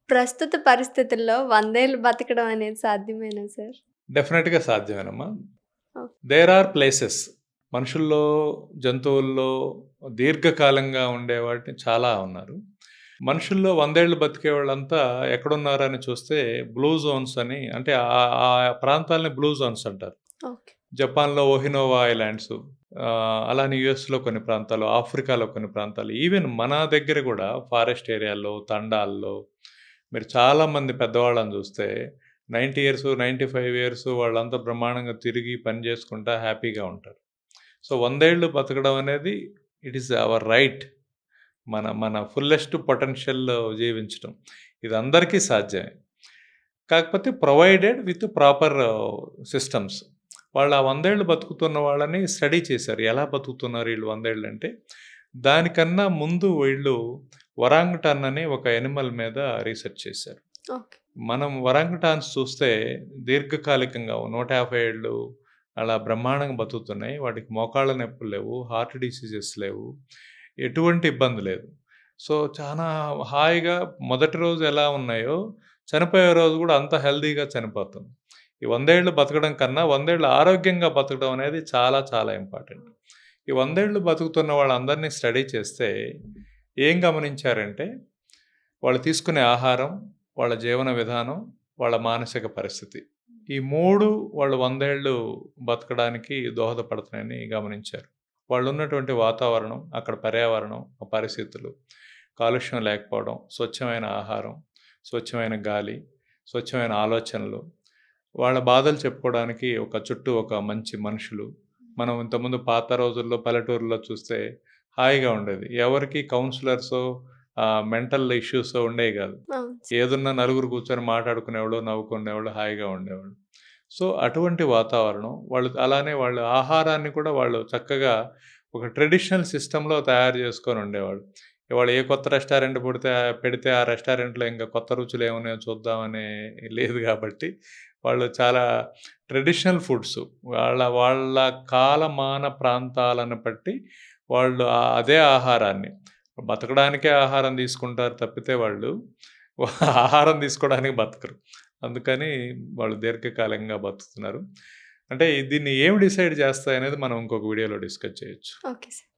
ప్రస్తుత పరిస్థితుల్లో 100 ఏళ్ళు బతకడం అనేది సాధ్యమేనా సార్? డెఫినెట్‌గా సాధ్యమేనమ్మా. ఓహ్! దేర్ ఆర్ ప్లేసెస్ మనుషుల్లో, జంతువుల్లో దీర్ఘకాలంగా ఉండేవాటిని చాలా ఉన్నారు. మనుషుల్లో 100 ఏళ్ళు బతికేవాళ్ళంతా ఎక్కడున్నారని చూస్తే బ్లూ జోన్స్ అని అంటే ఆ ప్రాంతాల్ని బ్లూ జోన్స్ అంటారు. ఓకే. జపాన్‌లో ఒహినోవా ఐలాండ్సు, అలానే యూఎస్‌లో కొన్ని ప్రాంతాలు, ఆఫ్రికాలో కొన్ని ప్రాంతాలు, ఈవెన్ మన దగ్గర గూడా ఫారెస్ట్ ఏరియాల్లో, తండాల్లో మీరు చాలామంది పెద్దవాళ్ళని చూస్తే 90 ఇయర్స్, 95 ఇయర్స్ వాళ్ళంతా బ్రహ్మాండంగా తిరిగి పని చేసుకుంటా హ్యాపీగా ఉంటారు. సో, 100 ఏళ్ళు బతకడం అనేది ఇట్ ఈస్ అవర్ రైట్. మన మన ఫుల్లెస్ట్ పొటెన్షియల్‌లో జీవించటం. ఇది అందరికీ సాధ్యమే. కాకపోతే ప్రొవైడెడ్ విత్ ప్రాపర్ సిస్టమ్స్. వాళ్ళు ఆ 100 ఏళ్ళు బతుకుతున్న వాళ్ళని స్టడీ చేశారు. ఎలా బతుకుతున్నారు ఈళ్ళు 100 ఏళ్ళంటే, దానికన్నా ముందు వీళ్ళు ఒరాంగుటాన్ అని ఒక యానిమల్ మీద రీసెర్చ్ చేశారు. ఓకే. మనం ఒరాంగుటాన్స్ చూస్తే దీర్ఘకాలికంగా 150 ఏళ్ళు అలా బ్రహ్మాండంగా బతుకుతున్నాయి. వాటికి మోకాళ్ళ నొప్పులు లేవు, హార్ట్ డిసీజెస్ లేవు, ఎటువంటి ఇబ్బంది లేదు. సో, చానా హాయిగా మొదటి రోజు ఎలా ఉన్నాయో, చనిపోయే రోజు గూడా అంత హెల్తీగా చనిపోతుంది. ఈ 100 ఏళ్ళు బతకడం కన్నా 100 ఏళ్ళు ఆరోగ్యంగా బతకడం అనేది చాలా చాలా ఇంపార్టెంట్. ఈ 100 ఏళ్ళు బతుకుతున్న వాళ్ళందరినీ స్టడీ చేస్తే ఏం గమనించారంటే, వాళ్ళు తీసుకునే ఆహారం, వాళ్ళ జీవన విధానం, వాళ్ళ మానసిక పరిస్థితి. ఈ 3 వాళ్ళు 100 ఏళ్ళు బతకడానికి దోహదపడుతున్నాయని గమనించారు. వాళ్ళున్నటువంటి వాతావరణం, అక్కడ పర్యావరణం, ఆ పరిస్థితులు, కాలుష్యం లేకపోవడం, స్వచ్ఛమైన ఆహారం, స్వచ్ఛమైన గాలి, స్వచ్ఛమైన ఆలోచనలు, వాళ్ళ బాధలు చెప్పుకోవడానికి చుట్టూ ఒక మంచి మనుషులు. మనం ఇంతకుముందు పాత రోజుల్లో పల్లెటూరులో చూస్తే హాయిగా ఉండేది. ఎవరికీ కౌన్సిలర్సో, మెంటల్ ఇష్యూసో ఉండేవి గాదు. అవును. ఏదున్నా నలుగురు కూర్చొని మాట్లాడుకునేవాళ్ళు, నవ్వుకునేవాళ్ళు, హాయిగా ఉండేవాళ్ళు. సో, అటువంటి వాతావరణం వాళ్ళు అలానే వాళ్ళ ఆహారాన్ని కూడా వాళ్ళు చక్కగా ఒక ట్రెడిషనల్ సిస్టమ్‌లో తయారు చేసుకొని ఉండేవాళ్ళు. ఇవాళ ఏ కొత్త రెస్టారెంట్ పెడితే ఆ రెస్టారెంట్‌లో ఇంకా కొత్త రుచులు ఏమున్నాయో చూద్దామని లేదు గాబట్టి, వాళ్ళు చాలా ట్రెడిషనల్ ఫుడ్స్ వాళ్ళ వాళ్ళ కాలమాన ప్రాంతాలను బట్టి వాళ్ళు అదే ఆహారాన్ని బతకడానికే ఆహారం తీసుకుంటారు తప్పితే వాళ్ళు ఆహారం తీసుకోవడానికి బతకరు. అందుకని వాళ్ళు దీర్ఘకాలంగా బతుకుతున్నారు. అంటే దీన్ని ఏమి డిసైడ్ చేస్తాయనేది మనం ఇంకొక వీడియోలో డిస్కస్ చేయొచ్చు. Okay sir.